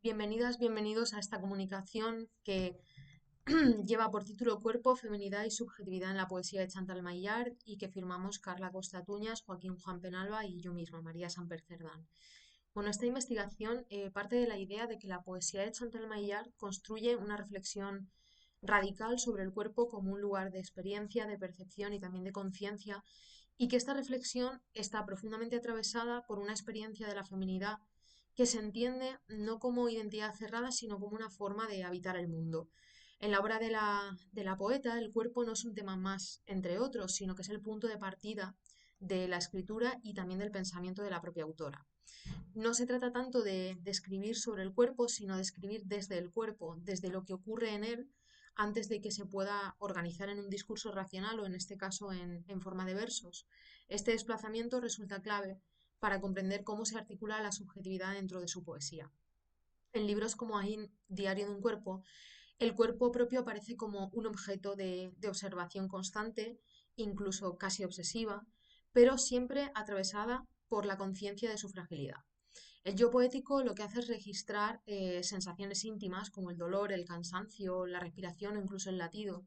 Bienvenidas, bienvenidos a esta comunicación que lleva por título Cuerpo, Feminidad y Subjetividad en la Poesía de Chantal Maillard y que firmamos Carla Costa Tuñas, Joaquín Juan Penalba y yo misma, María Samper Cerdán. Bueno, esta investigación parte de la idea de que la poesía de Chantal Maillard construye una reflexión radical sobre el cuerpo como un lugar de experiencia, de percepción y también de conciencia, y que esta reflexión está profundamente atravesada por una experiencia de la feminidad que se entiende no como identidad cerrada, sino como una forma de habitar el mundo. En la obra de la poeta, el cuerpo no es un tema más entre otros, sino que es el punto de partida de la escritura y también del pensamiento de la propia autora. No se trata tanto de escribir sobre el cuerpo, sino de escribir desde el cuerpo, desde lo que ocurre en él, antes de que se pueda organizar en un discurso racional o en este caso en forma de versos. Este desplazamiento resulta clave para comprender cómo se articula la subjetividad dentro de su poesía. En libros como Ain, Diario de un cuerpo, el cuerpo propio aparece como un objeto de observación constante, incluso casi obsesiva, pero siempre atravesada por la conciencia de su fragilidad. El yo poético lo que hace es registrar sensaciones íntimas como el dolor, el cansancio, la respiración o incluso el latido,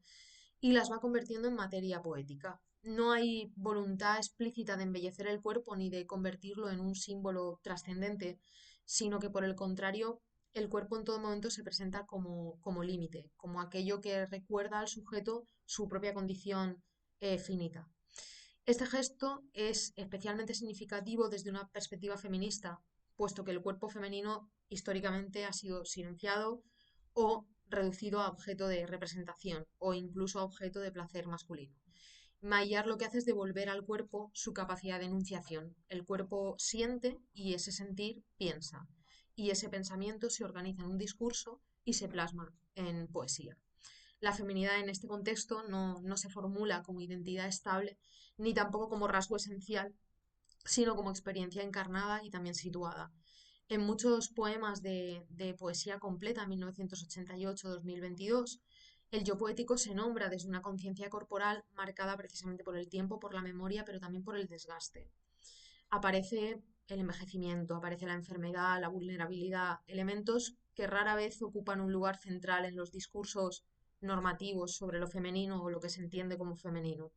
y las va convirtiendo en materia poética. No hay voluntad explícita de embellecer el cuerpo ni de convertirlo en un símbolo trascendente, sino que por el contrario, el cuerpo en todo momento se presenta como límite, como aquello que recuerda al sujeto su propia condición finita. Este gesto es especialmente significativo desde una perspectiva feminista, puesto que el cuerpo femenino históricamente ha sido silenciado o reducido a objeto de representación o incluso a objeto de placer masculino. Maillard lo que hace es devolver al cuerpo su capacidad de enunciación. El cuerpo siente y ese sentir piensa. Y ese pensamiento se organiza en un discurso y se plasma en poesía. La feminidad en este contexto no se formula como identidad estable ni tampoco como rasgo esencial, sino como experiencia encarnada y también situada. En muchos poemas de poesía completa, 1988-2022, el yo poético se nombra desde una conciencia corporal marcada precisamente por el tiempo, por la memoria, pero también por el desgaste. Aparece el envejecimiento, aparece la enfermedad, la vulnerabilidad, elementos que rara vez ocupan un lugar central en los discursos normativos sobre lo femenino o lo que se entiende como femenino.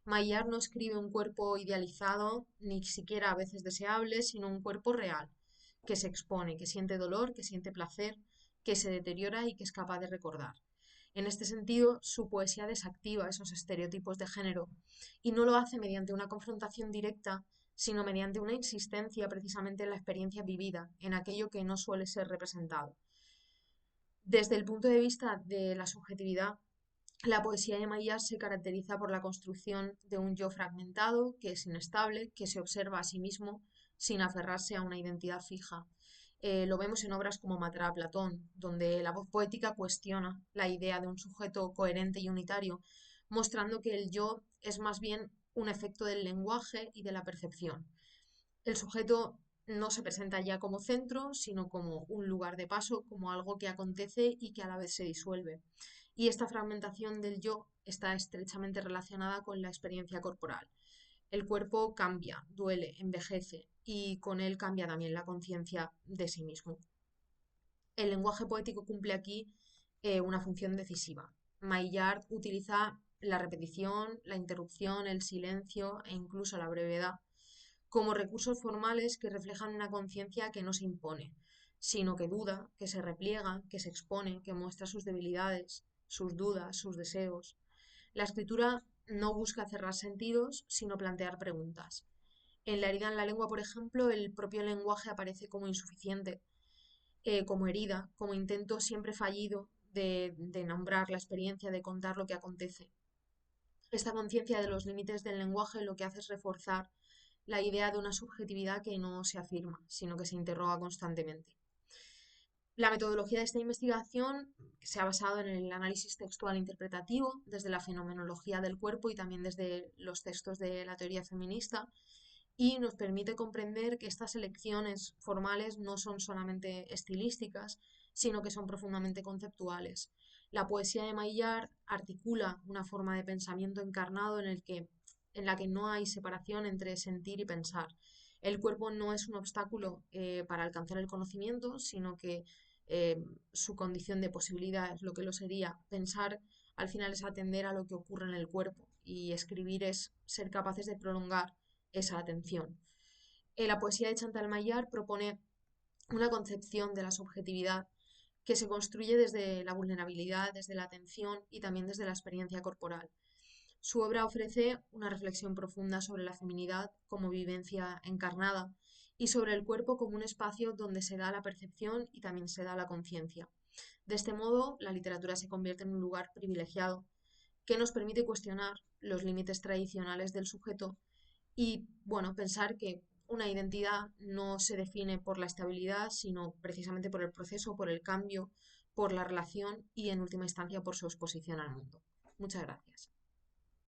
Maillard no escribe un cuerpo idealizado, ni siquiera a veces deseable, sino un cuerpo real, que se expone, que siente dolor, que siente placer, que se deteriora y que es capaz de recordar. En este sentido, su poesía desactiva esos estereotipos de género y no lo hace mediante una confrontación directa, sino mediante una insistencia precisamente en la experiencia vivida, en aquello que no suele ser representado. Desde el punto de vista de la subjetividad, la poesía de Maillard se caracteriza por la construcción de un yo fragmentado, que es inestable, que se observa a sí mismo sin aferrarse a una identidad fija. Lo vemos en obras como Matar a Platón, donde la voz poética cuestiona la idea de un sujeto coherente y unitario, mostrando que el yo es más bien un efecto del lenguaje y de la percepción. El sujeto no se presenta ya como centro, sino como un lugar de paso, como algo que acontece y que a la vez se disuelve. Y esta fragmentación del yo está estrechamente relacionada con la experiencia corporal. El cuerpo cambia, duele, envejece y con él cambia también la conciencia de sí mismo. El lenguaje poético cumple aquí una función decisiva. Maillard utiliza la repetición, la interrupción, el silencio e incluso la brevedad como recursos formales que reflejan una conciencia que no se impone, sino que duda, que se repliega, que se expone, que muestra sus debilidades, sus dudas, sus deseos. La escritura no busca cerrar sentidos, sino plantear preguntas. En La herida en la lengua, por ejemplo, el propio lenguaje aparece como insuficiente, como herida, como intento siempre fallido de nombrar la experiencia, de contar lo que acontece. Esta conciencia de los límites del lenguaje lo que hace es reforzar la idea de una subjetividad que no se afirma, sino que se interroga constantemente. La metodología de esta investigación se ha basado en el análisis textual interpretativo, desde la fenomenología del cuerpo y también desde los textos de la teoría feminista, y nos permite comprender que estas elecciones formales no son solamente estilísticas, sino que son profundamente conceptuales. La poesía de Maillard articula una forma de pensamiento encarnado en la que no hay separación entre sentir y pensar. El cuerpo no es un obstáculo para alcanzar el conocimiento, sino que su condición de posibilidad es lo que lo sería. Pensar al final es atender a lo que ocurre en el cuerpo y escribir es ser capaces de prolongar esa atención. La poesía de Chantal Maillard propone una concepción de la subjetividad que se construye desde la vulnerabilidad, desde la atención y también desde la experiencia corporal. Su obra ofrece una reflexión profunda sobre la feminidad como vivencia encarnada y sobre el cuerpo como un espacio donde se da la percepción y también se da la conciencia. De este modo, la literatura se convierte en un lugar privilegiado que nos permite cuestionar los límites tradicionales del sujeto y, bueno, pensar que una identidad no se define por la estabilidad, sino precisamente por el proceso, por el cambio, por la relación y, en última instancia, por su exposición al mundo. Muchas gracias.